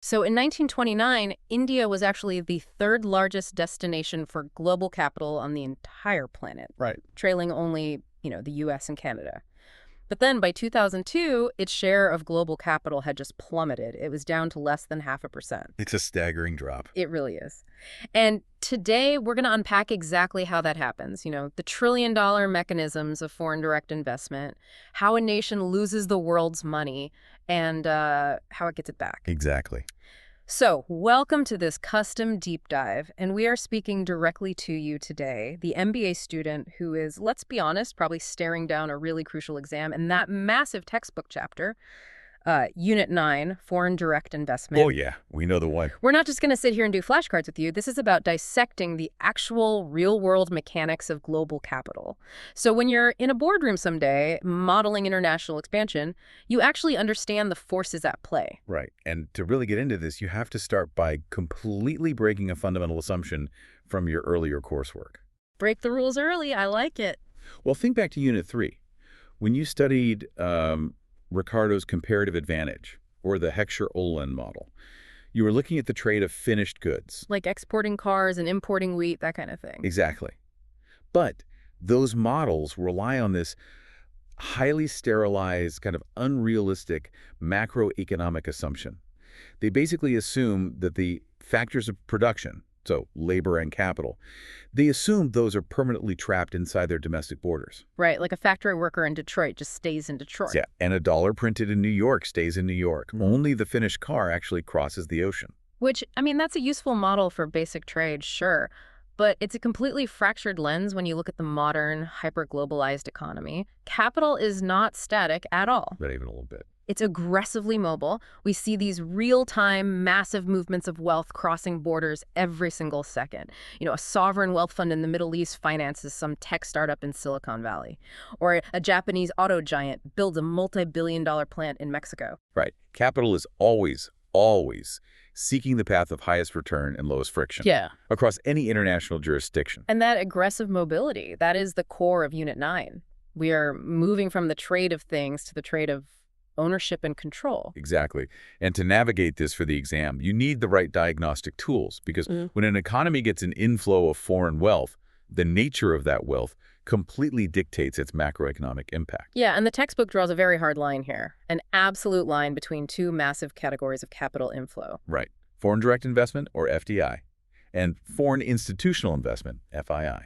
So in 1929, India was actually the third largest destination for global capital on the entire planet, Right. trailing only, the US and Canada. But then by 2002, its share of global capital had just plummeted. It was down to less than 0.5%. It's a staggering drop. It really is. And today we're going to unpack exactly how that happens. The trillion-dollar mechanisms of foreign direct investment, how a nation loses the world's money, and how it gets it back. Exactly. So, welcome to this custom deep dive, and we are speaking directly to you today, the MBA student who is, let's be honest, probably staring down a really crucial exam and that massive textbook chapter, Unit 9, Foreign Direct Investment. Oh, yeah. We know the one. We're not just going to sit here and do flashcards with you. This is about dissecting the actual real-world mechanics of global capital. So when you're in a boardroom someday modeling international expansion, you actually understand the forces at play. Right. And to really get into this, you have to start by completely breaking a fundamental assumption from your earlier coursework. Break the rules early. I like it. Well, think back to Unit 3. When you studied Ricardo's comparative advantage, or the Heckscher-Ohlin model, you were looking at the trade of finished goods. Like exporting cars and importing wheat, that kind of thing. Exactly. But those models rely on this highly sterilized, kind of unrealistic macroeconomic assumption. They basically assume that the factors of production, so labor and capital, they assume those are permanently trapped inside their domestic borders. Right, like a factory worker in Detroit just stays in Detroit. Yeah, and a dollar printed in New York stays in New York. Only the finished car actually crosses the ocean. Which, that's a useful model for basic trade, sure. But it's a completely fractured lens when you look at the modern, hyper-globalized economy. Capital is not static at all. Not even a little bit. It's aggressively mobile. We see these real-time, massive movements of wealth crossing borders every single second. A sovereign wealth fund in the Middle East finances some tech startup in Silicon Valley. Or a Japanese auto giant builds a multi-billion-dollar plant in Mexico. Right. Capital is always seeking the path of highest return and lowest friction. Yeah. Across any international jurisdiction. And that aggressive mobility, that is the core of Unit 9. We are moving from the trade of things to the trade of ownership and control. Exactly. And to navigate this for the exam, you need the right diagnostic tools, because when an economy gets an inflow of foreign wealth, the nature of that wealth completely dictates its macroeconomic impact. Yeah, and the textbook draws a very hard line here, an absolute line between two massive categories of capital inflow. Right. Foreign direct investment, or FDI, and foreign institutional investment, FII.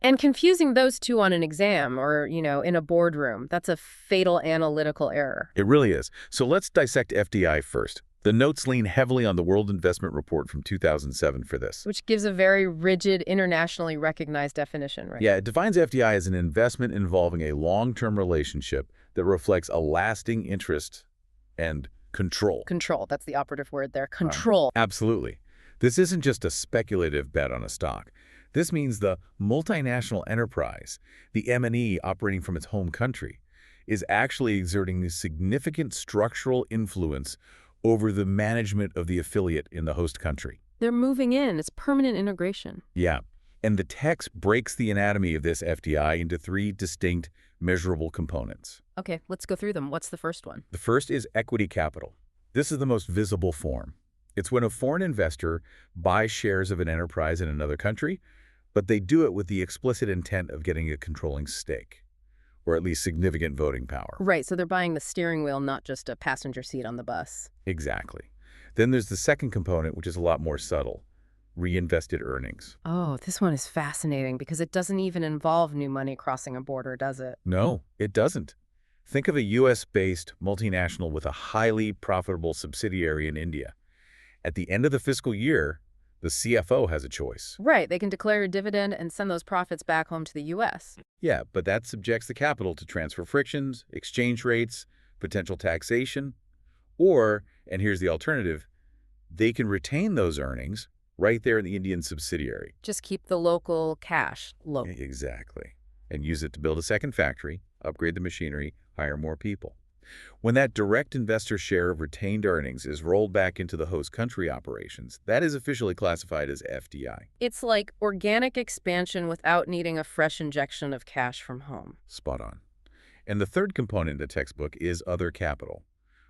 And confusing those two on an exam or, in a boardroom, that's a fatal analytical error. It really is. So let's dissect FDI first. The notes lean heavily on the World Investment Report from 2007 for this. Which gives a very rigid, internationally recognized definition, right? Yeah, it defines FDI as an investment involving a long-term relationship that reflects a lasting interest and control. Control, that's the operative word there. Control. Absolutely. This isn't just a speculative bet on a stock. This means the multinational enterprise, the M&E operating from its home country, is actually exerting a significant structural influence over the management of the affiliate in the host country. They're moving in. It's permanent integration. Yeah. And the text breaks the anatomy of this FDI into three distinct, measurable components. Okay, let's go through them. What's the first one? The first is equity capital. This is the most visible form. It's when a foreign investor buys shares of an enterprise in another country, but they do it with the explicit intent of getting a controlling stake, or at least significant voting power. Right, so they're buying the steering wheel, not just a passenger seat on the bus. Exactly. Then there's the second component, which is a lot more subtle, reinvested earnings. Oh, this one is fascinating because it doesn't even involve new money crossing a border, does it? No, it doesn't. Think of a U.S.-based multinational with a highly profitable subsidiary in India. At the end of the fiscal year, the CFO has a choice. Right, they can declare a dividend and send those profits back home to the U.S. Yeah, but that subjects the capital to transfer frictions, exchange rates, potential taxation, or, and here's the alternative, they can retain those earnings right there in the Indian subsidiary. Just keep the local cash local. Exactly. And use it to build a second factory, upgrade the machinery, hire more people. When that direct investor share of retained earnings is rolled back into the host country operations, that is officially classified as FDI. It's like organic expansion without needing a fresh injection of cash from home. Spot on. And the third component in the textbook is other capital,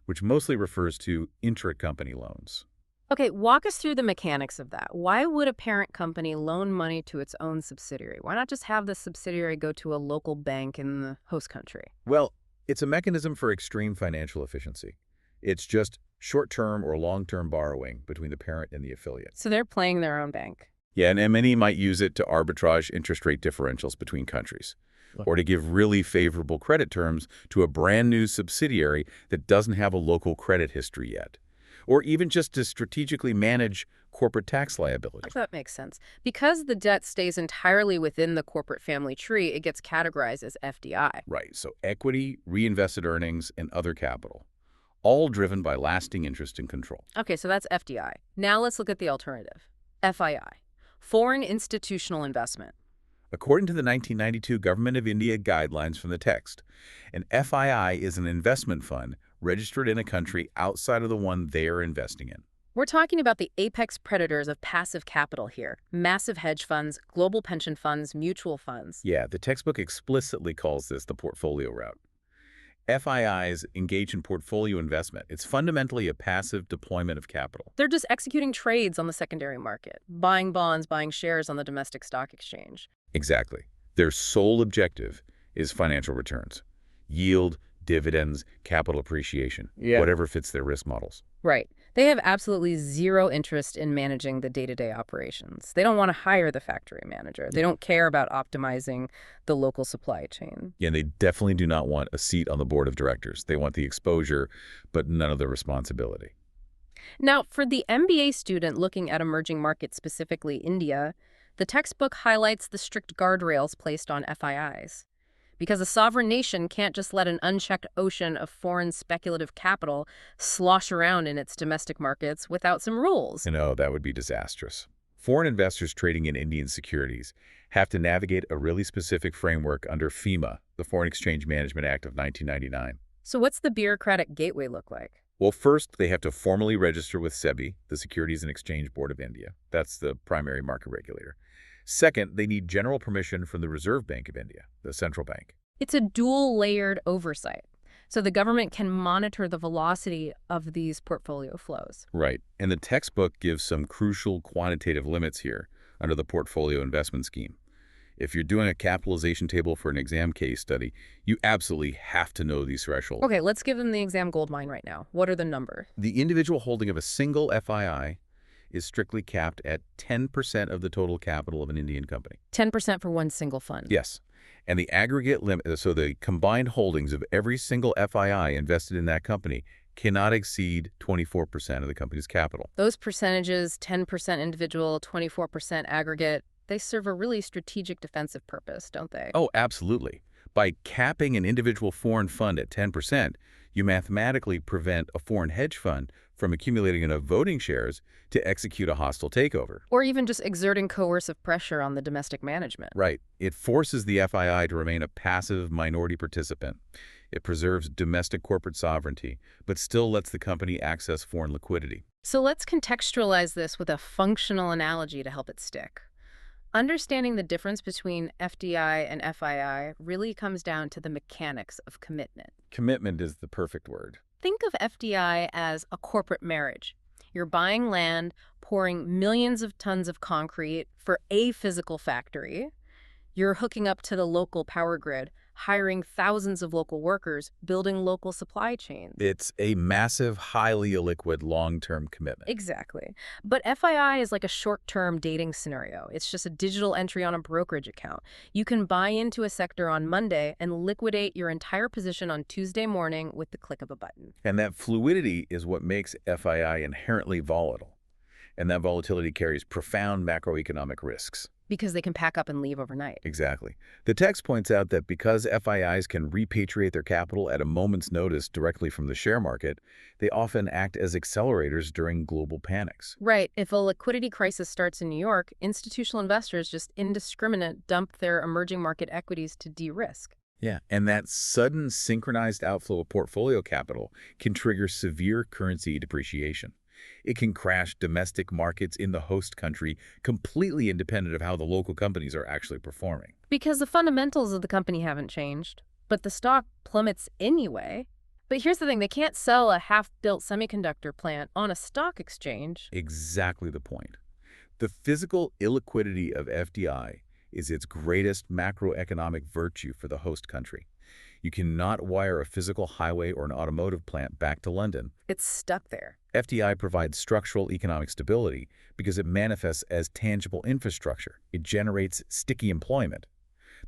which mostly refers to intra-company loans. Okay, walk us through the mechanics of that. Why would a parent company loan money to its own subsidiary? Why not just have the subsidiary go to a local bank in the host country? Well, it's a mechanism for extreme financial efficiency. It's just short-term or long-term borrowing between the parent and the affiliate. So they're playing their own bank. Yeah, and many might use it to arbitrage interest rate differentials between countries, or to give really favorable credit terms to a brand new subsidiary that doesn't have a local credit history yet, or even just to strategically manage corporate tax liability. That makes sense. Because the debt stays entirely within the corporate family tree, it gets categorized as FDI. Right, so equity, reinvested earnings, and other capital, all driven by lasting interest and control. Okay, so that's FDI. Now let's look at the alternative. FII, Foreign Institutional Investment. According to the 1992 Government of India guidelines from the text, an FII is an investment fund registered in a country outside of the one they are investing in. We're talking about the apex predators of passive capital here. Massive hedge funds, global pension funds, mutual funds. Yeah, the textbook explicitly calls this the portfolio route. FIIs engage in portfolio investment. It's fundamentally a passive deployment of capital. They're just executing trades on the secondary market, buying bonds, buying shares on the domestic stock exchange. Exactly. Their sole objective is financial returns. Yield, dividends, capital appreciation, whatever fits their risk models. Right. They have absolutely zero interest in managing the day-to-day operations. They don't want to hire the factory manager. They don't care about optimizing the local supply chain. Yeah, and they definitely do not want a seat on the board of directors. They want the exposure, but none of the responsibility. Now, for the MBA student looking at emerging markets, specifically India, the textbook highlights the strict guardrails placed on FIIs. Because a sovereign nation can't just let an unchecked ocean of foreign speculative capital slosh around in its domestic markets without some rules. That would be disastrous. Foreign investors trading in Indian securities have to navigate a really specific framework under FEMA, the Foreign Exchange Management Act of 1999. So what's the bureaucratic gateway look like? Well, first, they have to formally register with SEBI, the Securities and Exchange Board of India. That's the primary market regulator. Second, they need general permission from the Reserve Bank of India, the central bank. It's a dual-layered oversight, so the government can monitor the velocity of these portfolio flows. Right, and the textbook gives some crucial quantitative limits here under the portfolio investment scheme. If you're doing a capitalization table for an exam case study, you absolutely have to know these thresholds. Okay, let's give them the exam goldmine right now. What are the numbers? The individual holding of a single FII is strictly capped at 10% of the total capital of an Indian company. 10% for one single fund. Yes. And the aggregate limit, so the combined holdings of every single FII invested in that company cannot exceed 24% of the company's capital. Those percentages, 10% individual, 24% aggregate, they serve a really strategic defensive purpose, don't they? Oh, absolutely. By capping an individual foreign fund at 10%, you mathematically prevent a foreign hedge fund from accumulating enough voting shares to execute a hostile takeover. Or even just exerting coercive pressure on the domestic management. Right. It forces the FII to remain a passive minority participant. It preserves domestic corporate sovereignty, but still lets the company access foreign liquidity. So let's contextualize this with a functional analogy to help it stick. Understanding the difference between FDI and FII really comes down to the mechanics of commitment. Commitment is the perfect word. Think of FDI as a corporate marriage. You're buying land, pouring millions of tons of concrete for a physical factory. You're hooking up to the local power grid, hiring thousands of local workers, building local supply chains. It's a massive, highly illiquid, long-term commitment. Exactly. But FII is like a short-term dating scenario. It's just a digital entry on a brokerage account. You can buy into a sector on Monday and liquidate your entire position on Tuesday morning with the click of a button. And that fluidity is what makes FII inherently volatile. And that volatility carries profound macroeconomic risks. Because they can pack up and leave overnight. Exactly. The text points out that because FIIs can repatriate their capital at a moment's notice directly from the share market, they often act as accelerators during global panics. Right. If a liquidity crisis starts in New York, institutional investors just indiscriminate dump their emerging market equities to de-risk. Yeah, and that sudden synchronized outflow of portfolio capital can trigger severe currency depreciation. It can crash domestic markets in the host country, completely independent of how the local companies are actually performing. Because the fundamentals of the company haven't changed, but the stock plummets anyway. But here's the thing, they can't sell a half-built semiconductor plant on a stock exchange. Exactly the point. The physical illiquidity of FDI is its greatest macroeconomic virtue for the host country. You cannot wire a physical highway or an automotive plant back to London. It's stuck there. FDI provides structural economic stability because it manifests as tangible infrastructure. It generates sticky employment.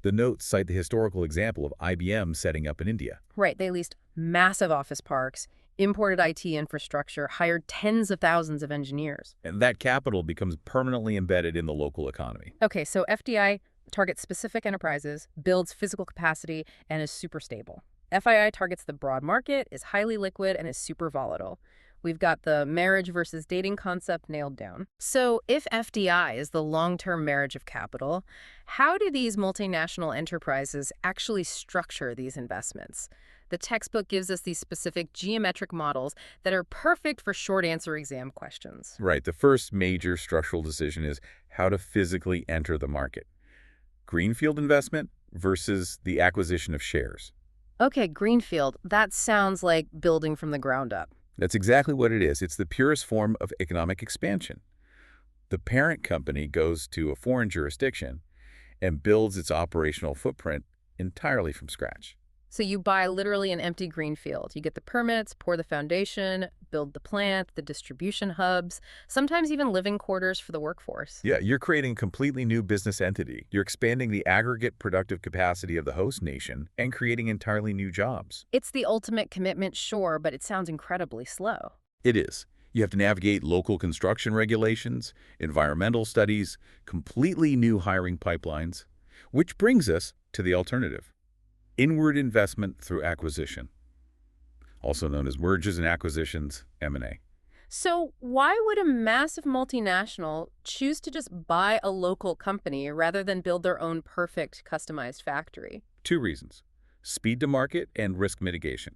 The notes cite the historical example of IBM setting up in India. Right, they leased massive office parks, imported IT infrastructure, hired tens of thousands of engineers. And that capital becomes permanently embedded in the local economy. Okay, so FDI targets specific enterprises, builds physical capacity, and is super stable. FII targets the broad market, is highly liquid, and is super volatile. We've got the marriage versus dating concept nailed down. So if FDI is the long-term marriage of capital, how do these multinational enterprises actually structure these investments? The textbook gives us these specific geometric models that are perfect for short answer exam questions. Right. The first major structural decision is how to physically enter the market. Greenfield investment versus the acquisition of shares. Okay, greenfield, that sounds like building from the ground up. That's exactly what it is. It's the purest form of economic expansion. The parent company goes to a foreign jurisdiction and builds its operational footprint entirely from scratch. So you buy literally an empty greenfield. You get the permits, pour the foundation, build the plant, the distribution hubs, sometimes even living quarters for the workforce. Yeah, you're creating a completely new business entity. You're expanding the aggregate productive capacity of the host nation and creating entirely new jobs. It's the ultimate commitment, sure, but it sounds incredibly slow. It is. You have to navigate local construction regulations, environmental studies, completely new hiring pipelines, which brings us to the alternative. Inward investment through acquisition, also known as mergers and acquisitions, M&A. So why would a massive multinational choose to just buy a local company rather than build their own perfect customized factory? Two reasons: speed to market and risk mitigation.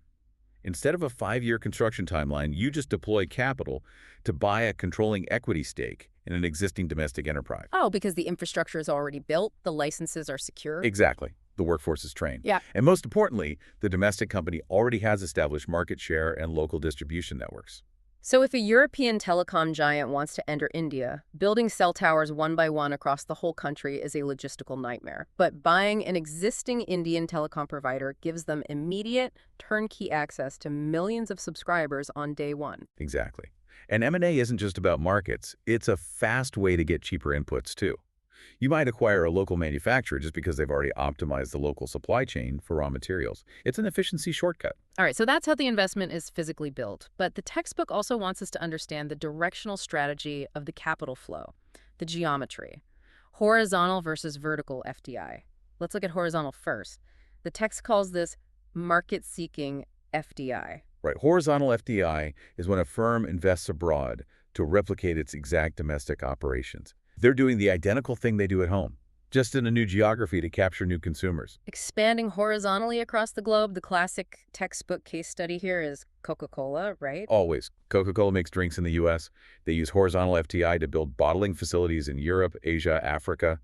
Instead of a 5-year construction timeline, you just deploy capital to buy a controlling equity stake in an existing domestic enterprise. Oh, because the infrastructure is already built, the licenses are secure? Exactly. The workforce is trained. Yeah. And most importantly, the domestic company already has established market share and local distribution networks. So if a European telecom giant wants to enter India, building cell towers one by one across the whole country is a logistical nightmare. But buying an existing Indian telecom provider gives them immediate, turnkey access to millions of subscribers on day one. Exactly. And M&A isn't just about markets. It's a fast way to get cheaper inputs, too. You might acquire a local manufacturer just because they've already optimized the local supply chain for raw materials. It's an efficiency shortcut. All right, so that's how the investment is physically built. But the textbook also wants us to understand the directional strategy of the capital flow, the geometry, horizontal versus vertical FDI. Let's look at horizontal first. The text calls this market-seeking FDI. Right. Horizontal FDI is when a firm invests abroad to replicate its exact domestic operations. They're doing the identical thing they do at home, just in a new geography to capture new consumers. Expanding horizontally across the globe, the classic textbook case study here is Coca-Cola, right? Always. Coca-Cola makes drinks in the U.S. They use horizontal FDI to build bottling facilities in Europe, Asia, Africa.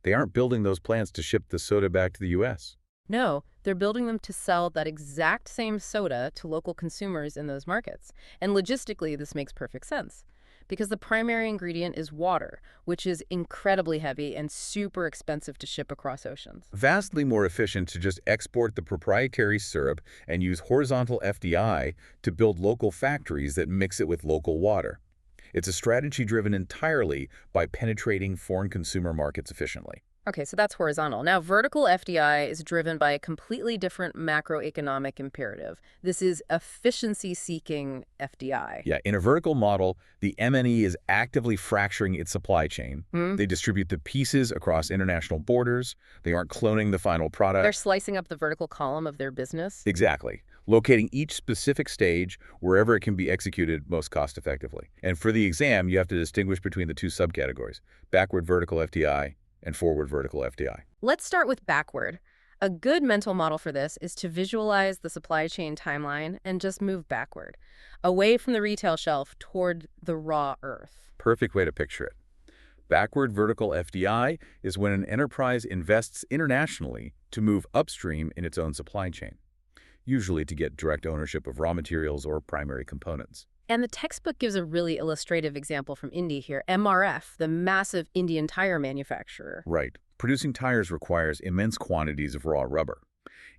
They aren't building those plants to ship the soda back to the U.S. No, they're building them to sell that exact same soda to local consumers in those markets. And logistically, this makes perfect sense, because the primary ingredient is water, which is incredibly heavy and super expensive to ship across oceans. Vastly more efficient to just export the proprietary syrup and use horizontal FDI to build local factories that mix it with local water. It's a strategy driven entirely by penetrating foreign consumer markets efficiently. Okay, so that's horizontal. Now, vertical FDI is driven by a completely different macroeconomic imperative. This is efficiency-seeking FDI. Yeah, in a vertical model, the M&E is actively fracturing its supply chain. They distribute the pieces across international borders. They aren't cloning the final product. They're slicing up the vertical column of their business. Exactly. Locating each specific stage wherever it can be executed most cost-effectively. And for the exam, you have to distinguish between the two subcategories: backward vertical FDI and forward vertical FDI. Let's start with backward. A good mental model for this is to visualize the supply chain timeline and just move backward, away from the retail shelf toward the raw earth. Perfect way to picture it. Backward vertical FDI is when an enterprise invests internationally to move upstream in its own supply chain. usually to get direct ownership of raw materials or primary components. And the textbook gives a really illustrative example from India here. MRF, the massive Indian tire manufacturer. Right. Producing tires requires immense quantities of raw rubber.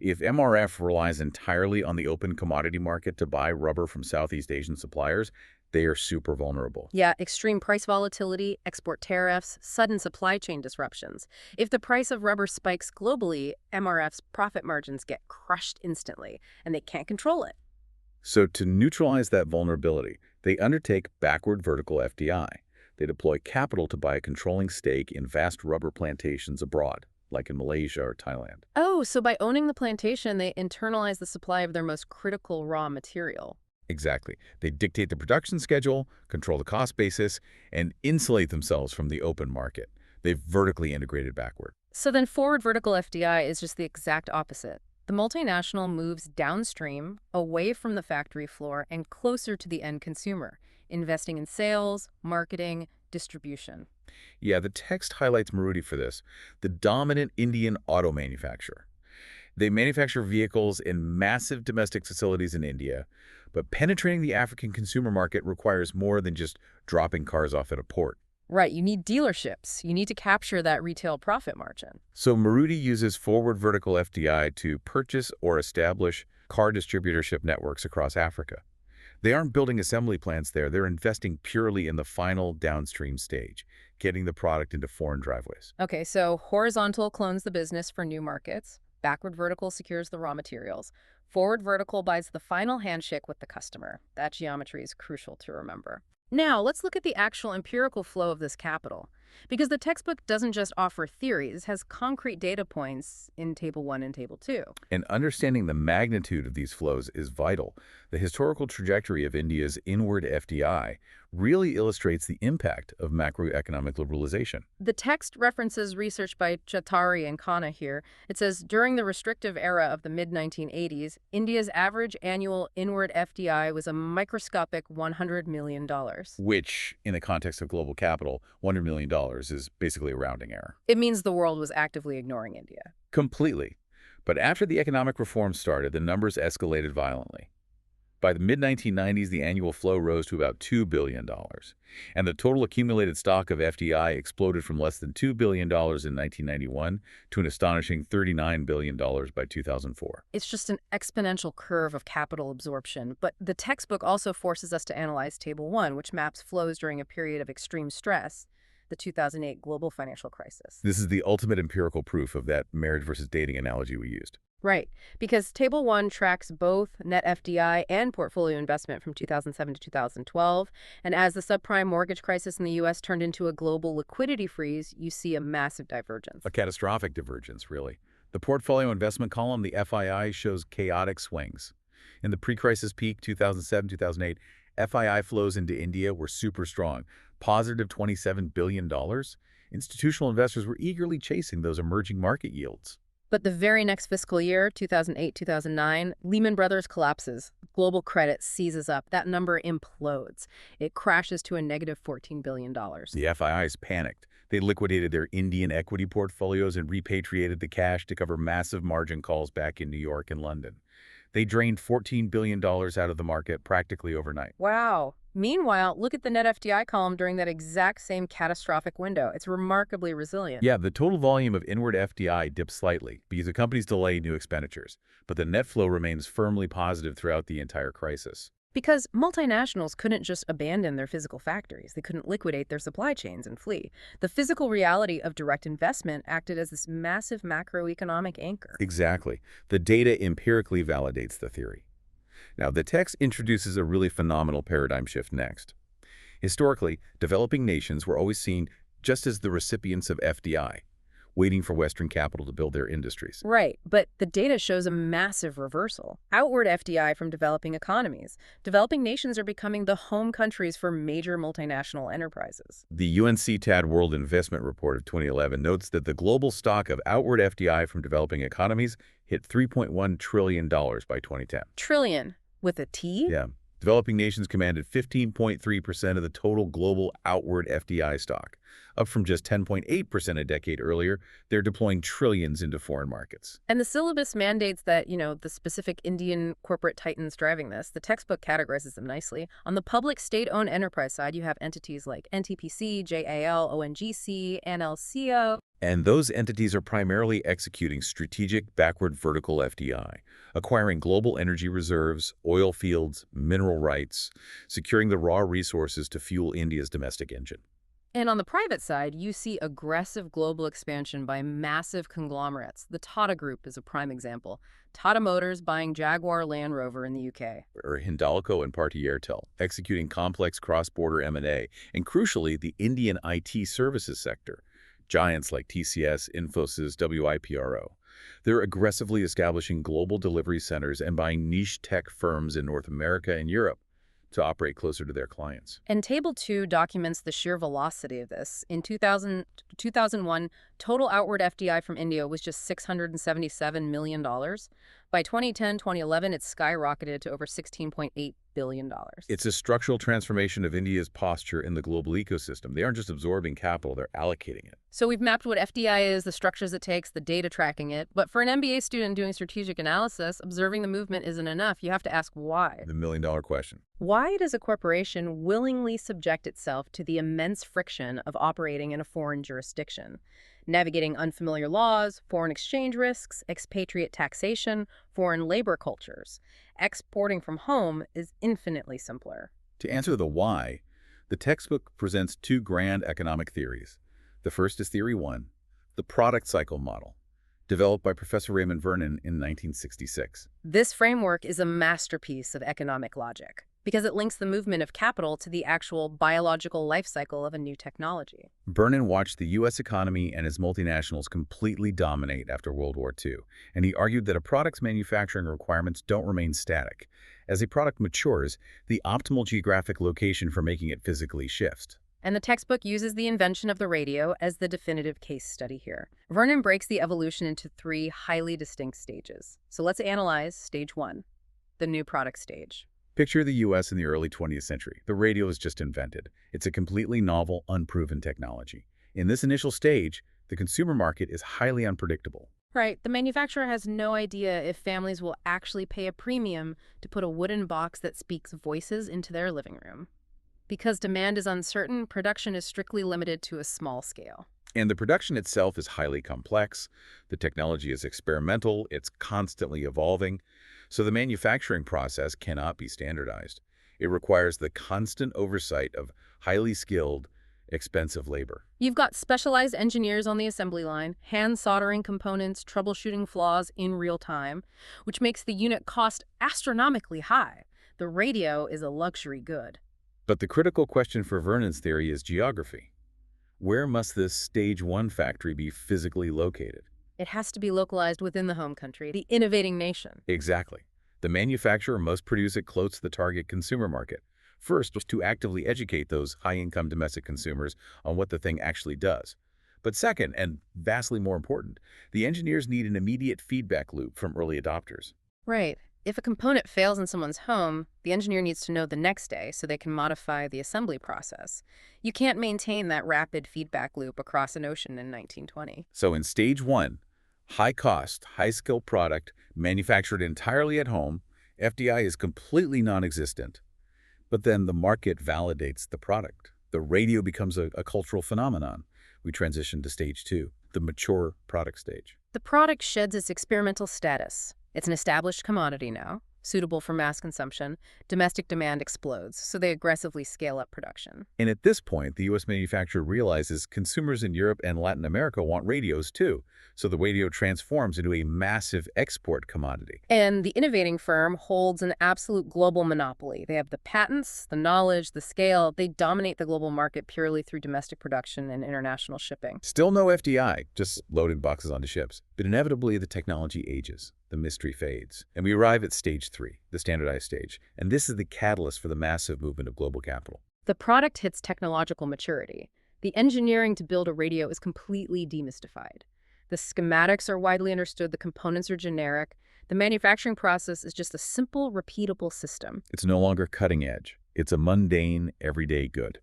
If MRF relies entirely on the open commodity market to buy rubber from Southeast Asian suppliers, they are super vulnerable. Yeah, extreme price volatility, export tariffs, sudden supply chain disruptions. If the price of rubber spikes globally, MRF's profit margins get crushed instantly, and they can't control it. So to neutralize that vulnerability, they undertake backward vertical FDI. They deploy capital to buy a controlling stake in vast rubber plantations abroad, like in Malaysia or Thailand. Oh, so by owning the plantation, they internalize the supply of their most critical raw material. Exactly. They dictate the production schedule, control the cost basis, and insulate themselves from the open market. They've vertically integrated backward. So then forward vertical FDI is just the exact opposite. The multinational moves downstream, away from the factory floor, and closer to the end consumer, investing in sales, marketing, distribution. Yeah, the text highlights Maruti for this, the dominant Indian auto manufacturer. They manufacture vehicles in massive domestic facilities in India, but penetrating the African consumer market requires more than just dropping cars off at a port. Right, you need dealerships. You need to capture that retail profit margin. So Maruti uses forward vertical FDI to purchase or establish car distributorship networks across Africa. They aren't building assembly plants there. They're investing purely in the final downstream stage, getting the product into foreign driveways. Okay, so horizontal clones the business for new markets. Backward vertical secures the raw materials. Forward vertical buys the final handshake with the customer. That geometry is crucial to remember. Now, let's look at the actual empirical flow of this capital. Because the textbook doesn't just offer theories, it has concrete data points in Table 1 and Table 2. And understanding the magnitude of these flows is vital. The historical trajectory of India's inward FDI really illustrates the impact of macroeconomic liberalization. The text references research by Chattari and Khanna here. It says, during the restrictive era of the mid-1980s, India's average annual inward FDI was a microscopic $100 million. Which, in the context of global capital, $100 million is basically a rounding error. It means the world was actively ignoring India. Completely. But after the economic reform started, the numbers escalated violently. By the mid-1990s, the annual flow rose to about $2 billion, and the total accumulated stock of FDI exploded from less than $2 billion in 1991 to an astonishing $39 billion by 2004. It's just an exponential curve of capital absorption, but the textbook also forces us to analyze Table 1, which maps flows during a period of extreme stress, the 2008 global financial crisis. This is the ultimate empirical proof of that marriage versus dating analogy we used. Right, because Table 1 tracks both net FDI and portfolio investment from 2007 to 2012, and as the subprime mortgage crisis in the U.S. turned into a global liquidity freeze, you see a massive divergence. A catastrophic divergence, really. The portfolio investment column, the FII, shows chaotic swings. In the pre-crisis peak, 2007-2008, FII flows into India were super strong, positive $27 billion. Institutional investors were eagerly chasing those emerging market yields. But the very next fiscal year, 2008-2009, Lehman Brothers collapses. Global credit seizes up. That number implodes. It crashes to a negative $14 billion. The FIIs panicked. They liquidated their Indian equity portfolios and repatriated the cash to cover massive margin calls back in New York and London. They drained $14 billion out of the market practically overnight. Wow. Meanwhile, look at the net FDI column during that exact same catastrophic window. It's remarkably resilient. Yeah, the total volume of inward FDI dipped slightly because the companies delayed new expenditures, but the net flow remains firmly positive throughout the entire crisis. Because multinationals couldn't just abandon their physical factories. They couldn't liquidate their supply chains and flee. The physical reality of direct investment acted as this massive macroeconomic anchor. Exactly. The data empirically validates the theory. Now, the text introduces a really phenomenal paradigm shift next. Historically, developing nations were always seen just as the recipients of FDI, waiting for Western capital to build their industries. Right, but the data shows a massive reversal. Outward FDI from developing economies. Developing nations are becoming the home countries for major multinational enterprises. The UNCTAD World Investment Report of 2011 notes that the global stock of outward FDI from developing economies hit $3.1 trillion by 2010. Trillion. With a T? Yeah. Developing nations commanded 15.3% of the total global outward FDI stock, up from just 10.8% a decade earlier. They're deploying trillions into foreign markets. And the syllabus mandates that, the specific Indian corporate titans driving this. The textbook categorizes them nicely. On the public state-owned enterprise side, you have entities like NTPC, JAL, ONGC, NLCO. And those entities are primarily executing strategic backward vertical FDI, acquiring global energy reserves, oil fields, mineral rights, securing the raw resources to fuel India's domestic engine. And on the private side, you see aggressive global expansion by massive conglomerates. The Tata Group is a prime example. Tata Motors buying Jaguar Land Rover in the UK. Or Hindalco and Bharti Airtel, executing complex cross-border M&A, and crucially, the Indian IT services sector. Giants like TCS, Infosys, WIPRO. They're aggressively establishing global delivery centers and buying niche tech firms in North America and Europe to operate closer to their clients. And Table 2 documents the sheer velocity of this. In 2001, total outward FDI from India was just $677 million. By 2010-2011, it skyrocketed to over $16.8 billion. It's a structural transformation of India's posture in the global ecosystem. They aren't just absorbing capital, they're allocating it. So we've mapped what FDI is, the structures it takes, the data tracking it. But for an MBA student doing strategic analysis, observing the movement isn't enough. You have to ask why. The million-dollar question. Why does a corporation willingly subject itself to the immense friction of operating in a foreign jurisdiction? Navigating unfamiliar laws, foreign exchange risks, expatriate taxation, foreign labor cultures. Exporting from home is infinitely simpler. To answer the why, the textbook presents two grand economic theories. The first is Theory 1, the product cycle model, developed by Professor Raymond Vernon in 1966. This framework is a masterpiece of economic logic because it links the movement of capital to the actual biological life cycle of a new technology. Vernon watched the U.S. economy and its multinationals completely dominate after World War II, and he argued that a product's manufacturing requirements don't remain static. As a product matures, the optimal geographic location for making it physically shifts. And the textbook uses the invention of the radio as the definitive case study here. Vernon breaks the evolution into three highly distinct stages. So let's analyze stage 1, the new product stage. Picture the U.S. in the early 20th century. The radio is just invented. It's a completely novel, unproven technology. In this initial stage, the consumer market is highly unpredictable. Right. The manufacturer has no idea if families will actually pay a premium to put a wooden box that speaks voices into their living room. Because demand is uncertain, production is strictly limited to a small scale. And the production itself is highly complex. The technology is experimental. It's constantly evolving. So the manufacturing process cannot be standardized. It requires the constant oversight of highly skilled, expensive labor. You've got specialized engineers on the assembly line, hand soldering components, troubleshooting flaws in real time, which makes the unit cost astronomically high. The radio is a luxury good. But the critical question for Vernon's theory is geography. Where must this stage 1 factory be physically located? It has to be localized within the home country, the innovating nation. Exactly. The manufacturer must produce it close to the target consumer market. First, to actively educate those high-income domestic consumers on what the thing actually does. But second, and vastly more important, the engineers need an immediate feedback loop from early adopters. Right. If a component fails in someone's home, the engineer needs to know the next day so they can modify the assembly process. You can't maintain that rapid feedback loop across an ocean in 1920. So in stage 1, high-cost, high-skill product manufactured entirely at home, FDI is completely non-existent. But then the market validates the product. The radio becomes a cultural phenomenon. We transition to stage 2, the mature product stage. The product sheds its experimental status. It's an established commodity now, suitable for mass consumption. Domestic demand explodes, so they aggressively scale up production. And at this point, the U.S. manufacturer realizes consumers in Europe and Latin America want radios too. So the radio transforms into a massive export commodity. And the innovating firm holds an absolute global monopoly. They have the patents, the knowledge, the scale. They dominate the global market purely through domestic production and international shipping. Still no FDI, just loaded boxes onto ships. But inevitably, the technology ages. The mystery fades. And we arrive at stage 3, the standardized stage. And this is the catalyst for the massive movement of global capital. The product hits technological maturity. The engineering to build a radio is completely demystified. The schematics are widely understood, the components are generic, The manufacturing process is just a simple, repeatable system. It's no longer cutting edge. It's a mundane, everyday good.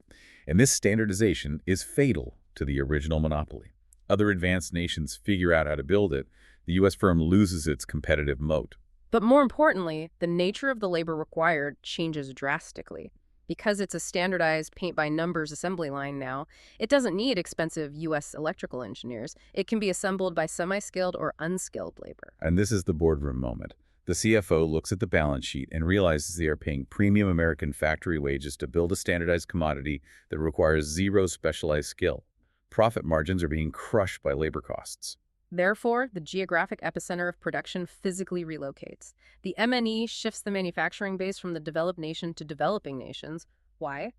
And this standardization is fatal to the original monopoly. Other advanced nations figure out how to build it. The U.S. firm loses its competitive moat. But more importantly, the nature of the labor required changes drastically. Because it's a standardized paint-by-numbers assembly line now, it doesn't need expensive U.S. electrical engineers. It can be assembled by semi-skilled or unskilled labor. And this is the boardroom moment. The CFO looks at the balance sheet and realizes they are paying premium American factory wages to build a standardized commodity that requires zero specialized skill. Profit margins are being crushed by labor costs. Therefore, the geographic epicenter of production physically relocates. The MNE shifts the manufacturing base from the developed nation to developing nations. Why?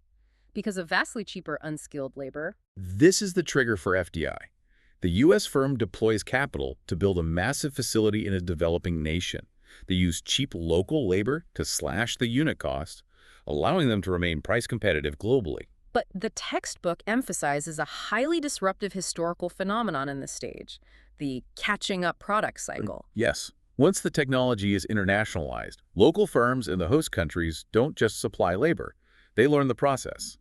Because of vastly cheaper unskilled labor. This is the trigger for FDI. The U.S. firm deploys capital to build a massive facility in a developing nation. They use cheap local labor to slash the unit cost, allowing them to remain price competitive globally. But the textbook emphasizes a highly disruptive historical phenomenon in this stage, the catching up product cycle. Yes. Once the technology is internationalized, local firms in the host countries don't just supply labor. They learn the process.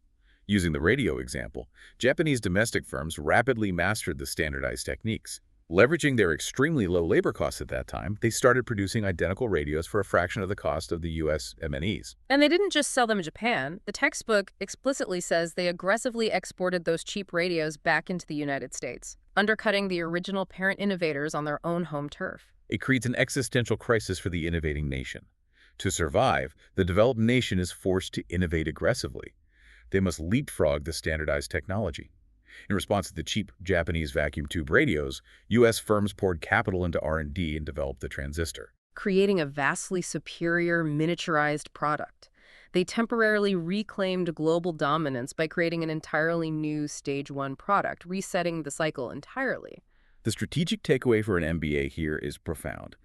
Using the radio example, Japanese domestic firms rapidly mastered the standardized techniques. Leveraging their extremely low labor costs at that time, they started producing identical radios for a fraction of the cost of the U.S. MNEs. And they didn't just sell them in Japan. The textbook explicitly says they aggressively exported those cheap radios back into the United States, undercutting the original parent innovators on their own home turf. It creates an existential crisis for the innovating nation. To survive, the developed nation is forced to innovate aggressively. They must leapfrog the standardized technology. In response to the cheap Japanese vacuum tube radios, U.S. firms poured capital into R&D and developed the transistor, creating a vastly superior miniaturized product. They temporarily reclaimed global dominance by creating an entirely new Stage 1 product, resetting the cycle entirely. The strategic takeaway for an MBA here is profound.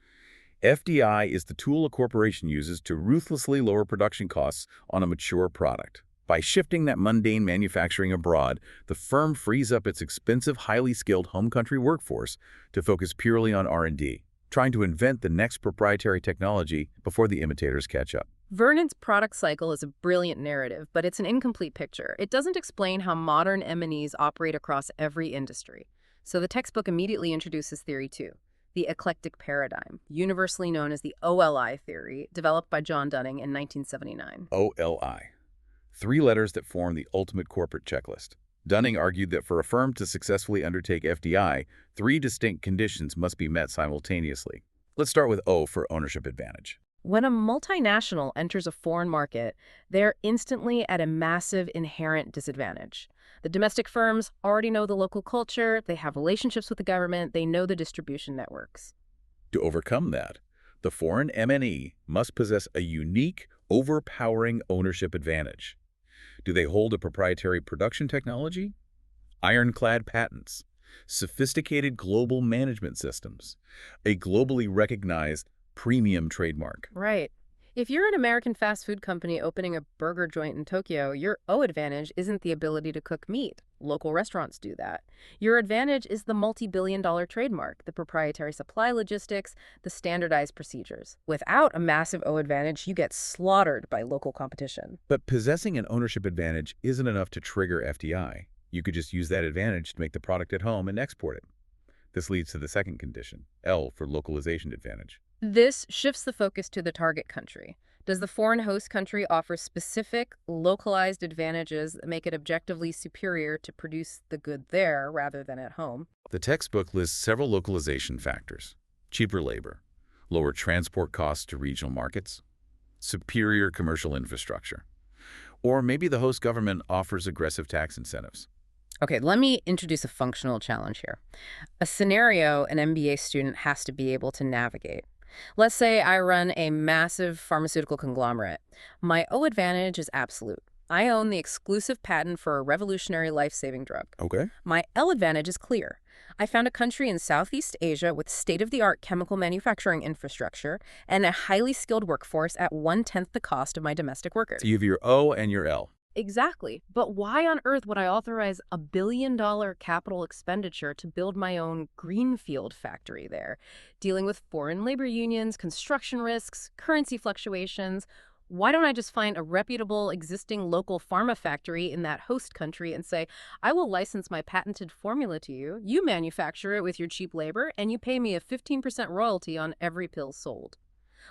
FDI is the tool a corporation uses to ruthlessly lower production costs on a mature product. By shifting that mundane manufacturing abroad, the firm frees up its expensive, highly skilled home country workforce to focus purely on R&D, trying to invent the next proprietary technology before the imitators catch up. Vernon's product cycle is a brilliant narrative, but it's an incomplete picture. It doesn't explain how modern M&Es operate across every industry. So the textbook immediately introduces theory 2, the eclectic paradigm, universally known as the OLI theory, developed by John Dunning in 1979. OLI. 3 letters that form the ultimate corporate checklist. Dunning argued that for a firm to successfully undertake FDI, 3 distinct conditions must be met simultaneously. Let's start with O for ownership advantage. When a multinational enters a foreign market, they're instantly at a massive inherent disadvantage. The domestic firms already know the local culture, they have relationships with the government, they know the distribution networks. To overcome that, the foreign MNE must possess a unique, overpowering ownership advantage. Do they hold a proprietary production technology? Ironclad patents, sophisticated global management systems, a globally recognized premium trademark. Right. If you're an American fast food company opening a burger joint in Tokyo, your O advantage isn't the ability to cook meat. Local restaurants do that. Your advantage is the multi-billion-dollar trademark, the proprietary supply logistics, the standardized procedures. Without a massive O advantage, you get slaughtered by local competition. But possessing an ownership advantage isn't enough to trigger FDI. You could just use that advantage to make the product at home and export it. This leads to the second condition, L for localization advantage. This shifts the focus to the target country. Does the foreign host country offer specific, localized advantages that make it objectively superior to produce the good there rather than at home? The textbook lists several localization factors: cheaper labor, lower transport costs to regional markets, superior commercial infrastructure, or maybe the host government offers aggressive tax incentives. Okay, let me introduce a functional challenge here. A scenario an MBA student has to be able to navigate. Let's say I run a massive pharmaceutical conglomerate. My O advantage is absolute. I own the exclusive patent for a revolutionary life-saving drug. Okay. My L advantage is clear. I found a country in Southeast Asia with state-of-the-art chemical manufacturing infrastructure and a highly skilled workforce at 1/10 the cost of my domestic workers. So you have your O and your L. Exactly. But why on earth would I authorize a billion-dollar capital expenditure to build my own greenfield factory there, dealing with foreign labor unions, construction risks, currency fluctuations? Why don't I just find a reputable existing local pharma factory in that host country and say, I will license my patented formula to you, you manufacture it with your cheap labor, and you pay me a 15% royalty on every pill sold?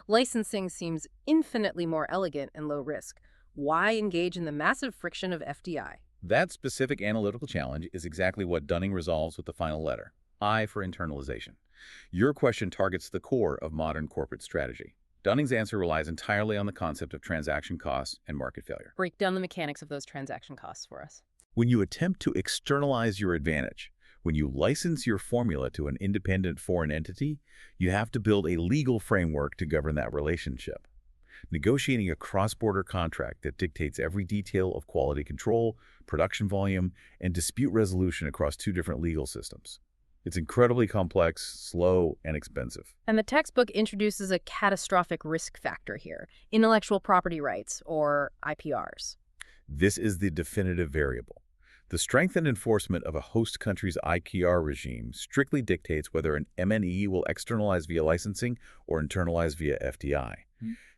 Licensing seems infinitely more elegant and low risk. Why engage in the massive friction of FDI? That specific analytical challenge is exactly what Dunning resolves with the final letter, I for internalization. Your question targets the core of modern corporate strategy. Dunning's answer relies entirely on the concept of transaction costs and market failure. Break down the mechanics of those transaction costs for us. When you attempt to externalize your advantage, when you license your formula to an independent foreign entity, you have to build a legal framework to govern that relationship. Negotiating a cross-border contract that dictates every detail of quality control, production volume, and dispute resolution across two different legal systems. It's incredibly complex, slow, and expensive. And the textbook introduces a catastrophic risk factor here, intellectual property rights, or IPRs. This is the definitive variable. The strength and enforcement of a host country's IPR regime strictly dictates whether an MNE will externalize via licensing or internalize via FDI.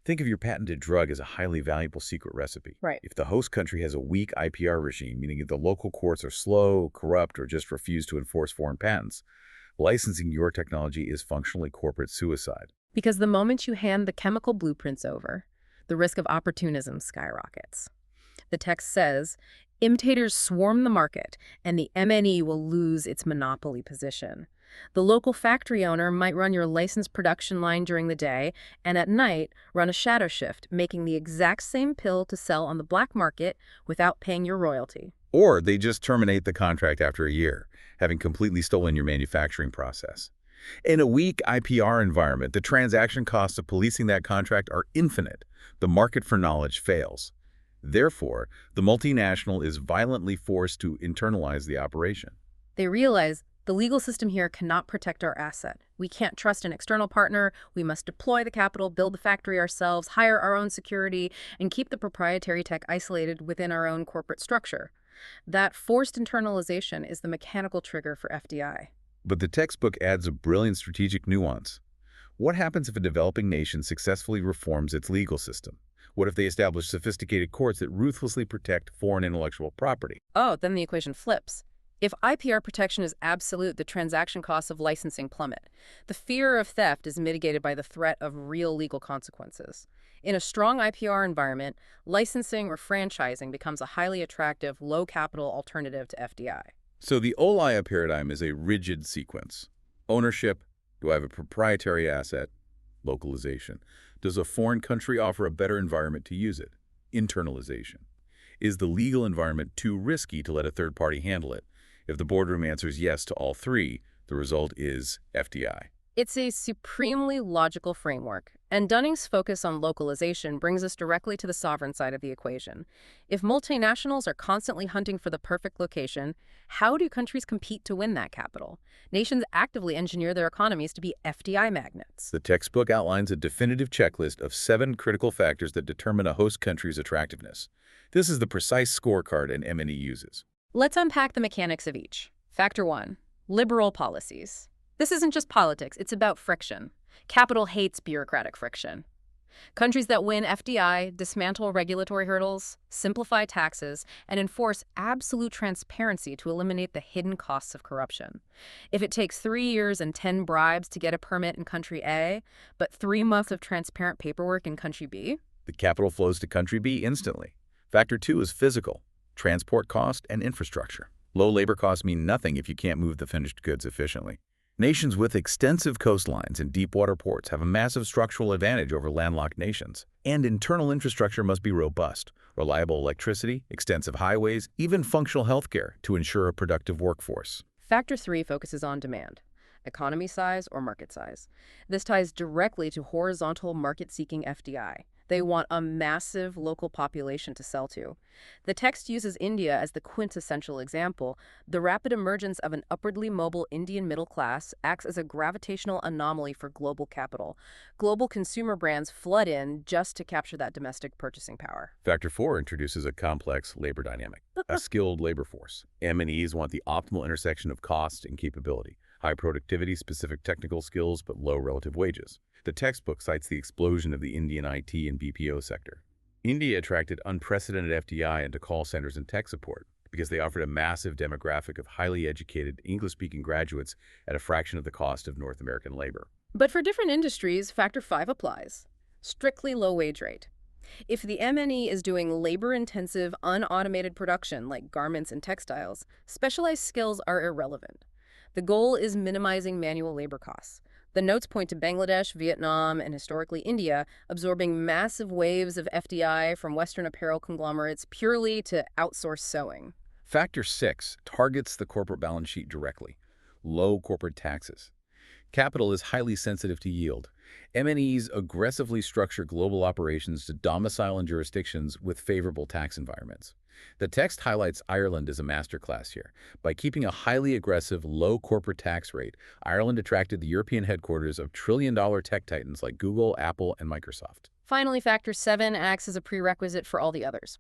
Think of your patented drug as a highly valuable secret recipe. Right. If the host country has a weak IPR regime, meaning the local courts are slow, corrupt, or just refuse to enforce foreign patents, licensing your technology is functionally corporate suicide. Because the moment you hand the chemical blueprints over, the risk of opportunism skyrockets. The text says, imitators swarm the market, and the MNE will lose its monopoly position. The local factory owner might run your licensed production line during the day, and at night run a shadow shift, making the exact same pill to sell on the black market without paying your royalty. Or they just terminate the contract after a year, having completely stolen your manufacturing process. In a weak IPR environment, the transaction costs of policing that contract are infinite. The market for knowledge fails. Therefore, the multinational is violently forced to internalize the operation. They realize the legal system here cannot protect our asset. We can't trust an external partner. We must deploy the capital, build the factory ourselves, hire our own security, and keep the proprietary tech isolated within our own corporate structure. That forced internalization is the mechanical trigger for FDI. But the textbook adds a brilliant strategic nuance. What happens if a developing nation successfully reforms its legal system? What if they establish sophisticated courts that ruthlessly protect foreign intellectual property? Oh, then the equation flips. If IPR protection is absolute, the transaction costs of licensing plummet. The fear of theft is mitigated by the threat of real legal consequences. In a strong IPR environment, licensing or franchising becomes a highly attractive, low-capital alternative to FDI. So the OLIA paradigm is a rigid sequence. Ownership, do I have a proprietary asset? Localization. Does a foreign country offer a better environment to use it? Internalization. Is the legal environment too risky to let a third party handle it? If the boardroom answers yes to all three, the result is FDI. It's a supremely logical framework, and Dunning's focus on localization brings us directly to the sovereign side of the equation. If multinationals are constantly hunting for the perfect location, how do countries compete to win that capital? Nations actively engineer their economies to be FDI magnets. The textbook outlines a definitive checklist of 7 critical factors that determine a host country's attractiveness. This is the precise scorecard an MNE uses. Let's unpack the mechanics of each. Factor 1, liberal policies. This isn't just politics, it's about friction. Capital hates bureaucratic friction. Countries that win FDI dismantle regulatory hurdles, simplify taxes, and enforce absolute transparency to eliminate the hidden costs of corruption. If it takes 3 years and 10 bribes to get a permit in country A, but 3 months of transparent paperwork in country B, the capital flows to country B instantly. Factor 2 is physical, transport cost, and infrastructure. Low labor costs mean nothing if you can't move the finished goods efficiently. Nations with extensive coastlines and deep water ports have a massive structural advantage over landlocked nations. And internal infrastructure must be robust, reliable electricity, extensive highways, even functional healthcare to ensure a productive workforce. Factor 3 focuses on demand, economy size or market size. This ties directly to horizontal market-seeking FDI. They want a massive local population to sell to. The text uses India as the quintessential example. The rapid emergence of an upwardly mobile Indian middle class acts as a gravitational anomaly for global capital. Global consumer brands flood in just to capture that domestic purchasing power. Factor 4 introduces a complex labor dynamic, a skilled labor force. M&Es want the optimal intersection of cost and capability, high productivity, specific technical skills, but low relative wages. The textbook cites the explosion of the Indian IT and BPO sector. India attracted unprecedented FDI into call centers and tech support because they offered a massive demographic of highly educated English-speaking graduates at a fraction of the cost of North American labor. But for different industries, Factor 5 applies. Strictly low wage rate. If the MNE is doing labor-intensive, unautomated production like garments and textiles, specialized skills are irrelevant. The goal is minimizing manual labor costs. The notes point to Bangladesh, Vietnam, and historically India absorbing massive waves of FDI from Western apparel conglomerates purely to outsource sewing. Factor 6 targets the corporate balance sheet directly. Low corporate taxes. Capital is highly sensitive to yield. M&Es aggressively structure global operations to domicile in jurisdictions with favorable tax environments. The text highlights Ireland as a masterclass here. By keeping a highly aggressive, low corporate tax rate, Ireland attracted the European headquarters of trillion-dollar tech titans like Google, Apple, and Microsoft. Finally, Factor 7 acts as a prerequisite for all the others.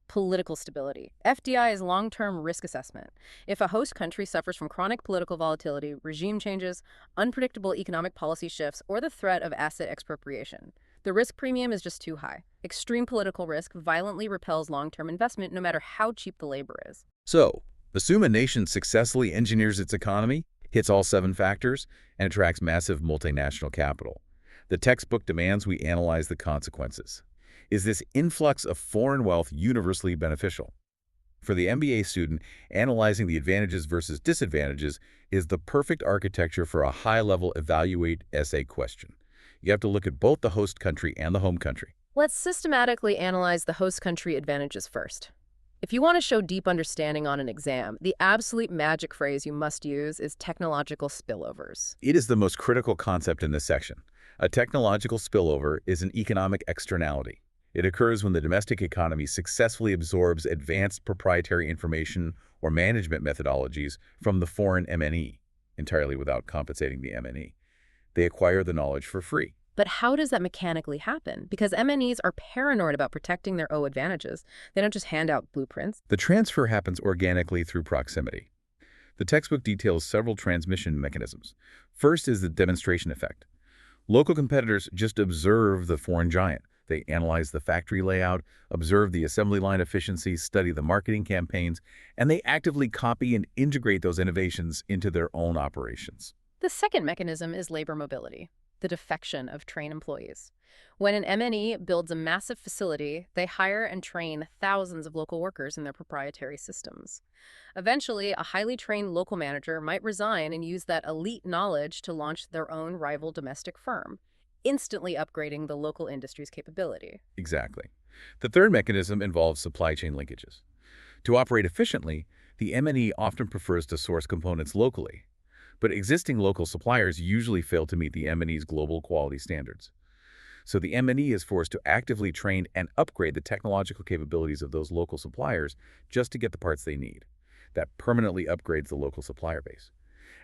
Political stability. FDI is long-term risk assessment. If a host country suffers from chronic political volatility, regime changes, unpredictable economic policy shifts, or the threat of asset expropriation, the risk premium is just too high. Extreme political risk violently repels long-term investment no matter how cheap the labor is. So, assume a nation successfully engineers its economy, hits all 7 factors, and attracts massive multinational capital. The textbook demands we analyze the consequences. Is this influx of foreign wealth universally beneficial? For the MBA student, analyzing the advantages versus disadvantages is the perfect architecture for a high-level evaluate essay question. You have to look at both the host country and the home country. Let's systematically analyze the host country advantages first. If you want to show deep understanding on an exam, the absolute magic phrase you must use is technological spillovers. It is the most critical concept in this section. A technological spillover is an economic externality. It occurs when the domestic economy successfully absorbs advanced proprietary information or management methodologies from the foreign MNE, entirely without compensating the MNE. They acquire the knowledge for free. But how does that mechanically happen? Because MNEs are paranoid about protecting their own advantages. They don't just hand out blueprints. The transfer happens organically through proximity. The textbook details several transmission mechanisms. First is the demonstration effect. Local competitors just observe the foreign giant. They analyze the factory layout, observe the assembly line efficiency, study the marketing campaigns, and they actively copy and integrate those innovations into their own operations. The second mechanism is labor mobility, the defection of trained employees. When an MNE builds a massive facility, they hire and train thousands of local workers in their proprietary systems. Eventually, a highly trained local manager might resign and use that elite knowledge to launch their own rival domestic firm, instantly upgrading the local industry's capability. Exactly. The third mechanism involves supply chain linkages. To operate efficiently, the MNE often prefers to source components locally, but existing local suppliers usually fail to meet the MNE's global quality standards. So the MNE is forced to actively train and upgrade the technological capabilities of those local suppliers just to get the parts they need. That permanently upgrades the local supplier base.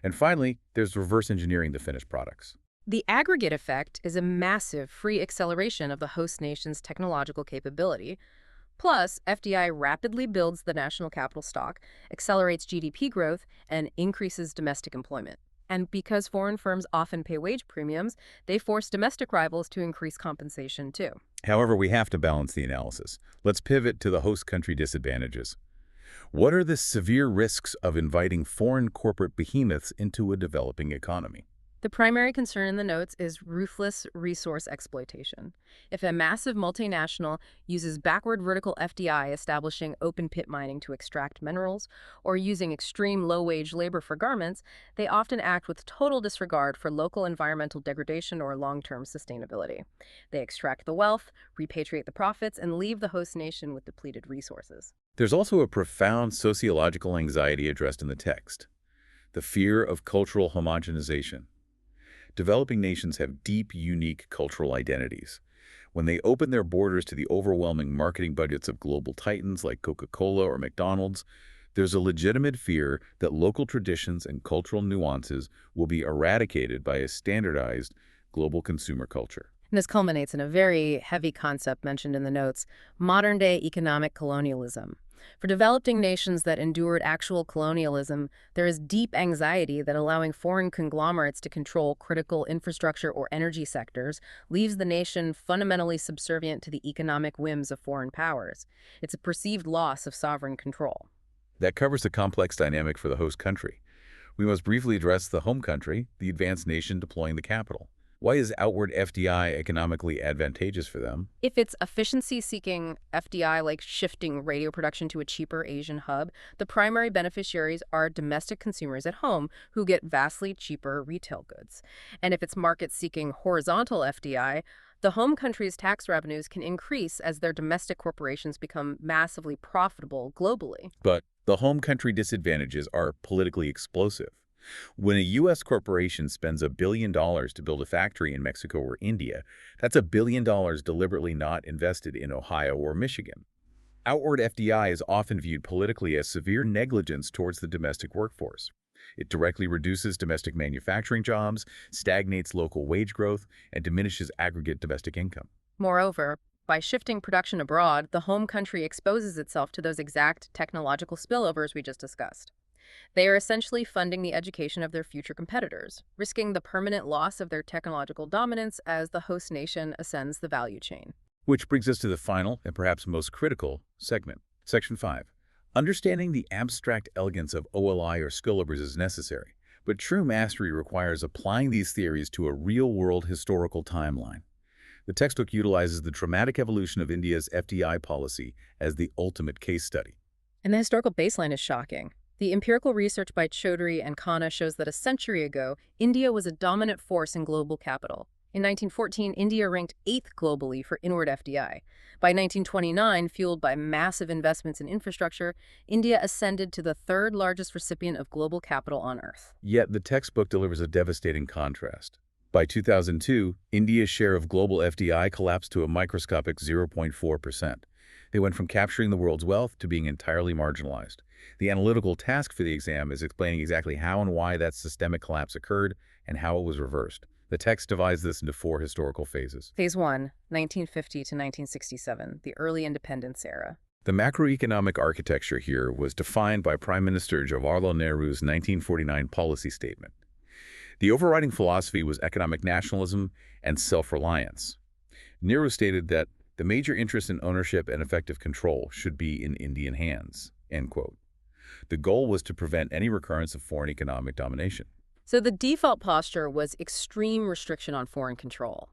And finally, there's reverse engineering the finished products. The aggregate effect is a massive free acceleration of the host nation's technological capability. Plus, FDI rapidly builds the national capital stock, accelerates GDP growth, and increases domestic employment. And because foreign firms often pay wage premiums, they force domestic rivals to increase compensation too. However, we have to balance the analysis. Let's pivot to the host country disadvantages. What are the severe risks of inviting foreign corporate behemoths into a developing economy? The primary concern in the notes is ruthless resource exploitation. If a massive multinational uses backward vertical FDI, establishing open pit mining to extract minerals, or using extreme low-wage labor for garments, they often act with total disregard for local environmental degradation or long-term sustainability. They extract the wealth, repatriate the profits, and leave the host nation with depleted resources. There's also a profound sociological anxiety addressed in the text: the fear of cultural homogenization. Developing nations have deep, unique cultural identities. When they open their borders to the overwhelming marketing budgets of global titans like Coca-Cola or McDonald's, there's a legitimate fear that local traditions and cultural nuances will be eradicated by a standardized global consumer culture. And this culminates in a very heavy concept mentioned in the notes, modern-day economic colonialism. For developing nations that endured actual colonialism, there is deep anxiety that allowing foreign conglomerates to control critical infrastructure or energy sectors leaves the nation fundamentally subservient to the economic whims of foreign powers. It's a perceived loss of sovereign control. That covers the complex dynamic for the host country. We must briefly address the home country, the advanced nation deploying the capital. Why is outward FDI economically advantageous for them? If it's efficiency-seeking FDI, like shifting radio production to a cheaper Asian hub, the primary beneficiaries are domestic consumers at home who get vastly cheaper retail goods. And if it's market-seeking horizontal FDI, the home country's tax revenues can increase as their domestic corporations become massively profitable globally. But the home country disadvantages are politically explosive. When a U.S. corporation spends $1 billion to build a factory in Mexico or India, that's $1 billion deliberately not invested in Ohio or Michigan. Outward FDI is often viewed politically as severe negligence towards the domestic workforce. It directly reduces domestic manufacturing jobs, stagnates local wage growth, and diminishes aggregate domestic income. Moreover, by shifting production abroad, the home country exposes itself to those exact technological spillovers we just discussed. They are essentially funding the education of their future competitors, risking the permanent loss of their technological dominance as the host nation ascends the value chain. Which brings us to the final and perhaps most critical segment. Section 5. Understanding the abstract elegance of OLI or spillovers is necessary, but true mastery requires applying these theories to a real-world historical timeline. The textbook utilizes the dramatic evolution of India's FDI policy as the ultimate case study. And the historical baseline is shocking. The empirical research by Chaudhary and Khanna shows that a century ago, India was a dominant force in global capital. In 1914, India ranked 8th globally for inward FDI. By 1929, fueled by massive investments in infrastructure, India ascended to the 3rd largest recipient of global capital on Earth. Yet the textbook delivers a devastating contrast. By 2002, India's share of global FDI collapsed to a microscopic 0.4%. They went from capturing the world's wealth to being entirely marginalized. The analytical task for the exam is explaining exactly how and why that systemic collapse occurred and how it was reversed. The text divides this into 4 historical phases. Phase 1, 1950 to 1967, the early independence era. The macroeconomic architecture here was defined by Prime Minister Jawaharlal Nehru's 1949 policy statement. The overriding philosophy was economic nationalism and self-reliance. Nehru stated that the major interest in ownership and effective control should be in Indian hands, end quote. The goal was to prevent any recurrence of foreign economic domination. So the default posture was extreme restriction on foreign control.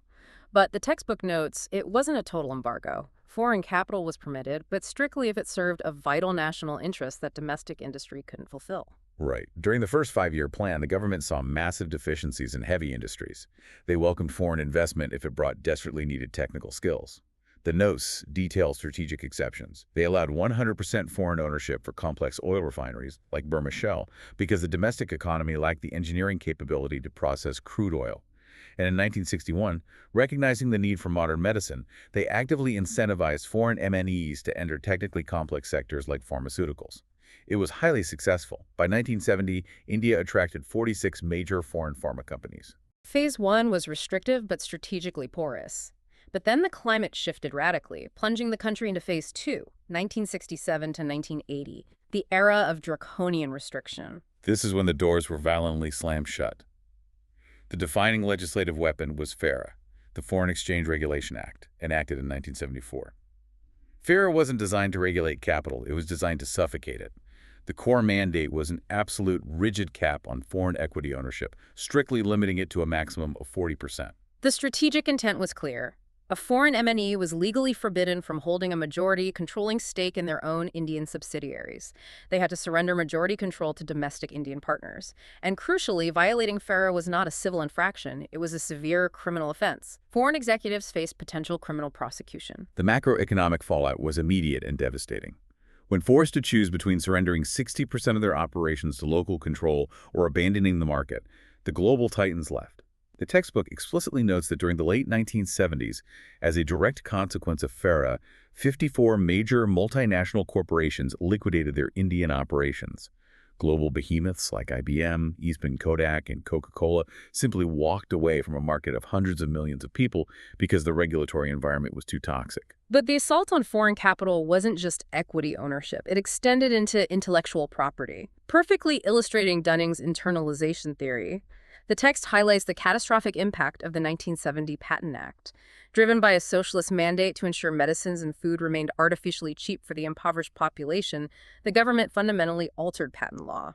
But the textbook notes it wasn't a total embargo. Foreign capital was permitted, but strictly if it served a vital national interest that domestic industry couldn't fulfill. Right. During the first 5-year plan, the government saw massive deficiencies in heavy industries. They welcomed foreign investment if it brought desperately needed technical skills. The notes detail strategic exceptions. They allowed 100% foreign ownership for complex oil refineries, like Burma Shell, because the domestic economy lacked the engineering capability to process crude oil. And in 1961, recognizing the need for modern medicine, they actively incentivized foreign MNEs to enter technically complex sectors like pharmaceuticals. It was highly successful. By 1970, India attracted 46 major foreign pharma companies. Phase 1 was restrictive but strategically porous. But then the climate shifted radically, plunging the country into Phase 2, 1967 to 1980, the era of draconian restriction. This is when the doors were violently slammed shut. The defining legislative weapon was FARA, the Foreign Exchange Regulation Act, enacted in 1974. FARA wasn't designed to regulate capital, it was designed to suffocate it. The core mandate was an absolute rigid cap on foreign equity ownership, strictly limiting it to a maximum of 40%. The strategic intent was clear. A foreign MNE was legally forbidden from holding a majority controlling stake in their own Indian subsidiaries. They had to surrender majority control to domestic Indian partners. And crucially, violating FARA was not a civil infraction, it was a severe criminal offense. Foreign executives faced potential criminal prosecution. The macroeconomic fallout was immediate and devastating. When forced to choose between surrendering 60% of their operations to local control or abandoning the market, the global titans left. The textbook explicitly notes that during the late 1970s, as a direct consequence of FARA, 54 major multinational corporations liquidated their Indian operations. Global behemoths like IBM, Eastman Kodak, and Coca-Cola simply walked away from a market of hundreds of millions of people because the regulatory environment was too toxic. But the assault on foreign capital wasn't just equity ownership. It extended into intellectual property, perfectly illustrating Dunning's internalization theory. The text highlights the catastrophic impact of the 1970 Patent Act. Driven by a socialist mandate to ensure medicines and food remained artificially cheap for the impoverished population, the government fundamentally altered patent law.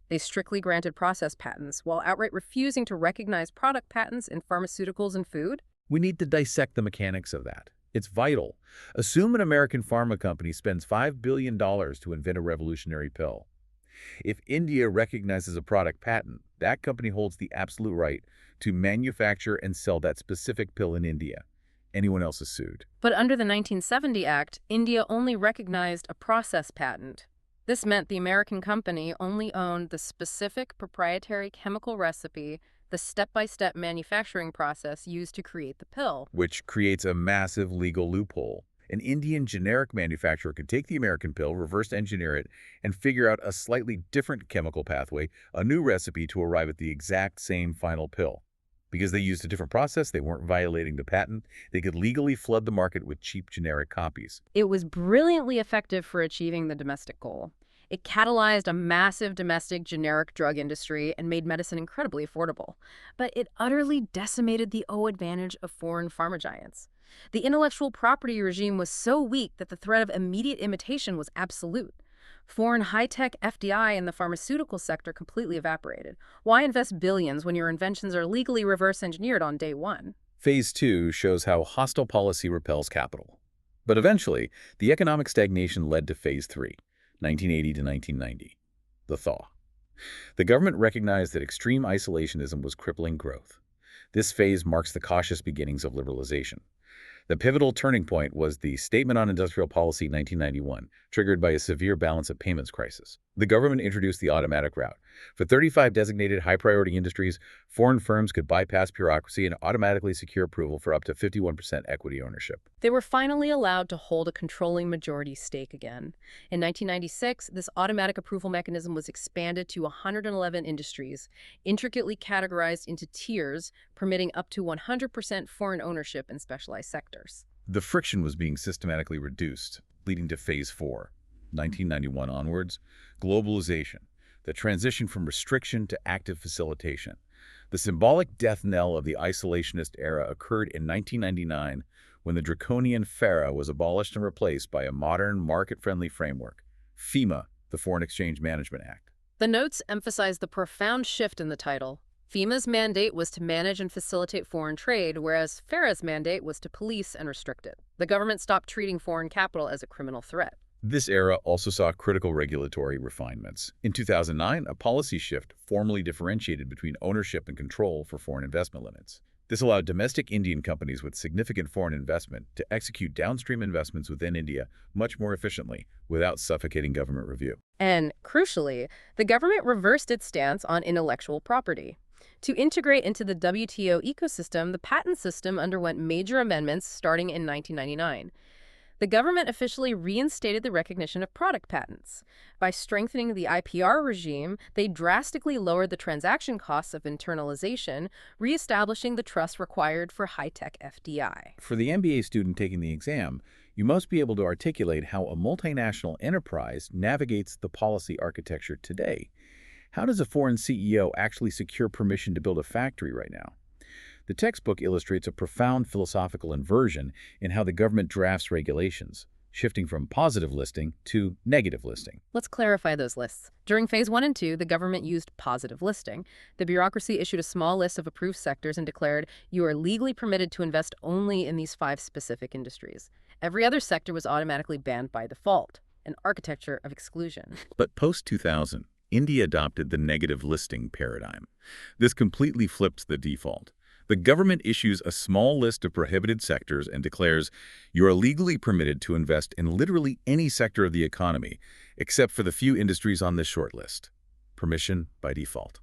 They strictly granted process patents, while outright refusing to recognize product patents in pharmaceuticals and food. We need to dissect the mechanics of that. It's vital. Assume an American pharma company spends $5 billion to invent a revolutionary pill. If India recognizes a product patent, that company holds the absolute right to manufacture and sell that specific pill in India. Anyone else is sued. But under the 1970 Act, India only recognized a process patent. This meant the American company only owned the specific proprietary chemical recipe, the step-by-step manufacturing process used to create the pill. Which creates a massive legal loophole. An Indian generic manufacturer could take the American pill, reverse engineer it, and figure out a slightly different chemical pathway, a new recipe to arrive at the exact same final pill. Because they used a different process, they weren't violating the patent, they could legally flood the market with cheap generic copies. It was brilliantly effective for achieving the domestic goal. It catalyzed a massive domestic generic drug industry and made medicine incredibly affordable. But it utterly decimated the advantage of foreign pharma giants. The intellectual property regime was so weak that the threat of immediate imitation was absolute. Foreign high-tech FDI in the pharmaceutical sector completely evaporated. Why invest billions when your inventions are legally reverse-engineered on day one? Phase 2 shows how hostile policy repels capital. But eventually, the economic stagnation led to Phase 3, 1980 to 1990, the thaw. The government recognized that extreme isolationism was crippling growth. This phase marks the cautious beginnings of liberalization. The pivotal turning point was the Statement on Industrial Policy 1991, triggered by a severe balance of payments crisis. The government introduced the automatic route. For 35 designated high-priority industries, foreign firms could bypass bureaucracy and automatically secure approval for up to 51% equity ownership. They were finally allowed to hold a controlling majority stake again. In 1996, this automatic approval mechanism was expanded to 111 industries, intricately categorized into tiers, permitting up to 100% foreign ownership in specialized sectors. The friction was being systematically reduced, leading to Phase 4, 1991 onwards, globalization, the transition from restriction to active facilitation. The symbolic death knell of the isolationist era occurred in 1999 when the draconian FARA was abolished and replaced by a modern, market-friendly framework, FEMA, the Foreign Exchange Management Act. The notes emphasize the profound shift in the title. FEMA's mandate was to manage and facilitate foreign trade, whereas FARA's mandate was to police and restrict it. The government stopped treating foreign capital as a criminal threat. This era also saw critical regulatory refinements. In 2009, a policy shift formally differentiated between ownership and control for foreign investment limits. This allowed domestic Indian companies with significant foreign investment to execute downstream investments within India much more efficiently without suffocating government review. And, crucially, the government reversed its stance on intellectual property. To integrate into the WTO ecosystem, the patent system underwent major amendments starting in 1999. The government officially reinstated the recognition of product patents. By strengthening the IPR regime, they drastically lowered the transaction costs of internalization, reestablishing the trust required for high-tech FDI. For the MBA student taking the exam, you must be able to articulate how a multinational enterprise navigates the policy architecture today. How does a foreign CEO actually secure permission to build a factory right now? The textbook illustrates a profound philosophical inversion in how the government drafts regulations, shifting from positive listing to negative listing. Let's clarify those lists. During Phase 1 and 2, the government used positive listing. The bureaucracy issued a small list of approved sectors and declared, you are legally permitted to invest only in these 5 specific industries. Every other sector was automatically banned by default, an architecture of exclusion. But post-2000, India adopted the negative listing paradigm. This completely flips the default. The government issues a small list of prohibited sectors and declares you are legally permitted to invest in literally any sector of the economy, except for the few industries on this short list. Permission by default.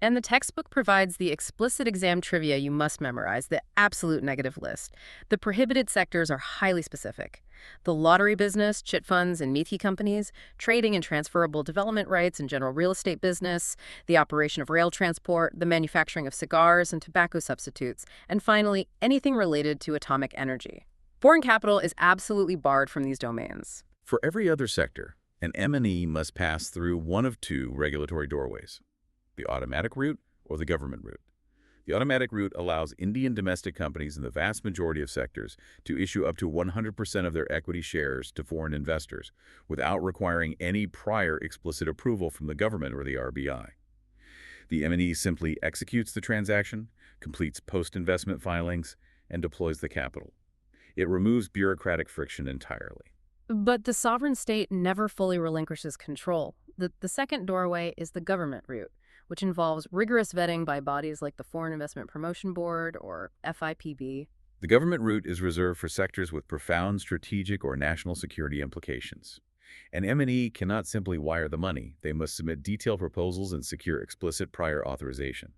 And the textbook provides the explicit exam trivia you must memorize, the absolute negative list. The prohibited sectors are highly specific. The lottery business, chit funds and meaty companies, trading and transferable development rights and general real estate business, the operation of rail transport, the manufacturing of cigars and tobacco substitutes, and finally, anything related to atomic energy. Foreign capital is absolutely barred from these domains. For every other sector, an M&E must pass through one of two regulatory doorways: the automatic route or the government route. The automatic route allows Indian domestic companies in the vast majority of sectors to issue up to 100% of their equity shares to foreign investors without requiring any prior explicit approval from the government or the RBI. The M&E simply executes the transaction, completes post-investment filings, and deploys the capital. It removes bureaucratic friction entirely. But the sovereign state never fully relinquishes control. The second doorway is the government route, which involves rigorous vetting by bodies like the Foreign Investment Promotion Board or FIPB. The government route is reserved for sectors with profound strategic or national security implications. An M&E cannot simply wire the money. They must submit detailed proposals and secure explicit prior authorization.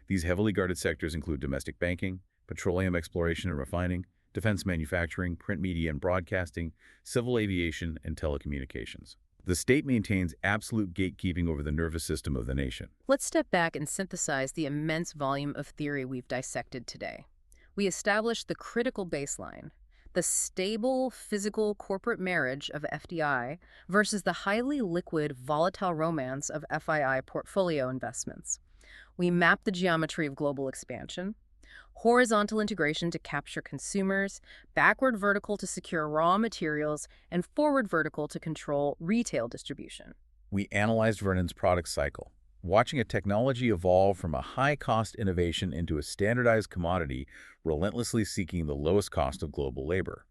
These heavily guarded sectors include domestic banking, petroleum exploration and refining, defense manufacturing, print media and broadcasting, civil aviation, and telecommunications. The state maintains absolute gatekeeping over the nervous system of the nation. Let's step back and synthesize the immense volume of theory we've dissected today. We established the critical baseline, the stable, physical corporate marriage of FDI versus the highly liquid, volatile romance of FII portfolio investments. We mapped the geometry of global expansion, horizontal integration to capture consumers, backward vertical to secure raw materials, and forward vertical to control retail distribution. We analyzed Vernon's product cycle, watching a technology evolve from a high-cost innovation into a standardized commodity, relentlessly seeking the lowest cost of global labor.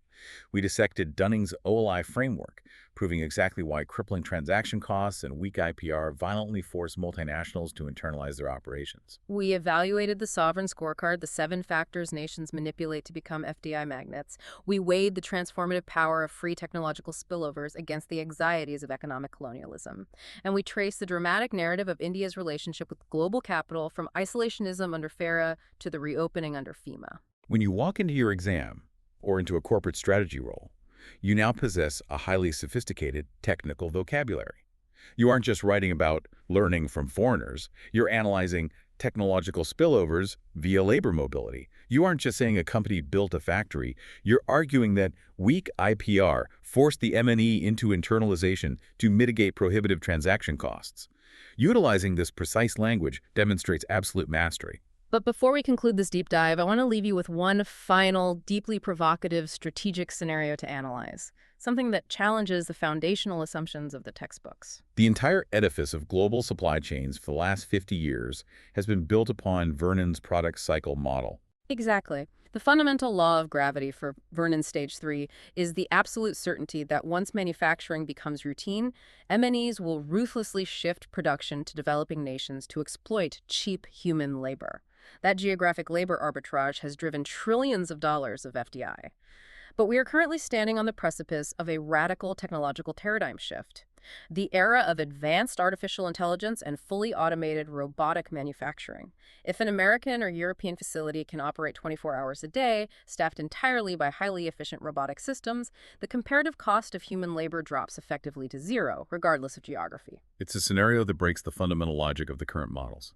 We dissected Dunning's OLI framework, proving exactly why crippling transaction costs and weak IPR violently force multinationals to internalize their operations. We evaluated the sovereign scorecard, the 7 factors nations manipulate to become FDI magnets. We weighed the transformative power of free technological spillovers against the anxieties of economic colonialism. And we traced the dramatic narrative of India's relationship with global capital from isolationism under FARA to the reopening under FEMA. When you walk into your exam, or into a corporate strategy role, you now possess a highly sophisticated technical vocabulary. You aren't just writing about learning from foreigners, you're analyzing technological spillovers via labor mobility. You aren't just saying a company built a factory, you're arguing that weak IPR forced the M&E into internalization to mitigate prohibitive transaction costs. Utilizing this precise language demonstrates absolute mastery. But before we conclude this deep dive, I want to leave you with one final, deeply provocative strategic scenario to analyze, something that challenges the foundational assumptions of the textbooks. The entire edifice of global supply chains for the last 50 years has been built upon Vernon's product cycle model. Exactly. The fundamental law of gravity for Vernon's Stage 3 is the absolute certainty that once manufacturing becomes routine, M&Es will ruthlessly shift production to developing nations to exploit cheap human labor. That geographic labor arbitrage has driven trillions of dollars of FDI. But we are currently standing on the precipice of a radical technological paradigm shift. The era of advanced artificial intelligence and fully automated robotic manufacturing. If an American or European facility can operate 24 hours a day, staffed entirely by highly efficient robotic systems, the comparative cost of human labor drops effectively to zero, regardless of geography. It's a scenario that breaks the fundamental logic of the current models.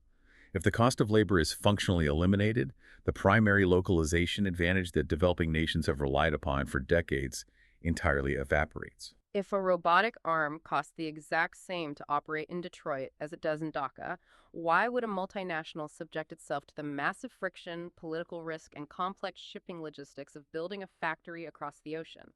If the cost of labor is functionally eliminated, the primary localization advantage that developing nations have relied upon for decades entirely evaporates. If a robotic arm costs the exact same to operate in Detroit as it does in Dhaka, why would a multinational subject itself to the massive friction, political risk, and complex shipping logistics of building a factory across the ocean?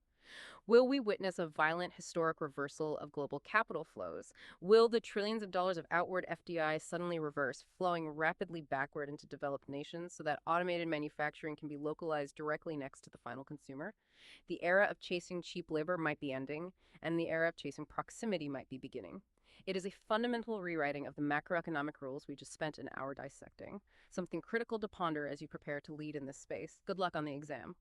Will we witness a violent historic reversal of global capital flows? Will the trillions of dollars of outward FDI suddenly reverse, flowing rapidly backward into developed nations so that automated manufacturing can be localized directly next to the final consumer? The era of chasing cheap labor might be ending, and the era of chasing proximity might be beginning. It is a fundamental rewriting of the macroeconomic rules we just spent an hour dissecting, something critical to ponder as you prepare to lead in this space. Good luck on the exam.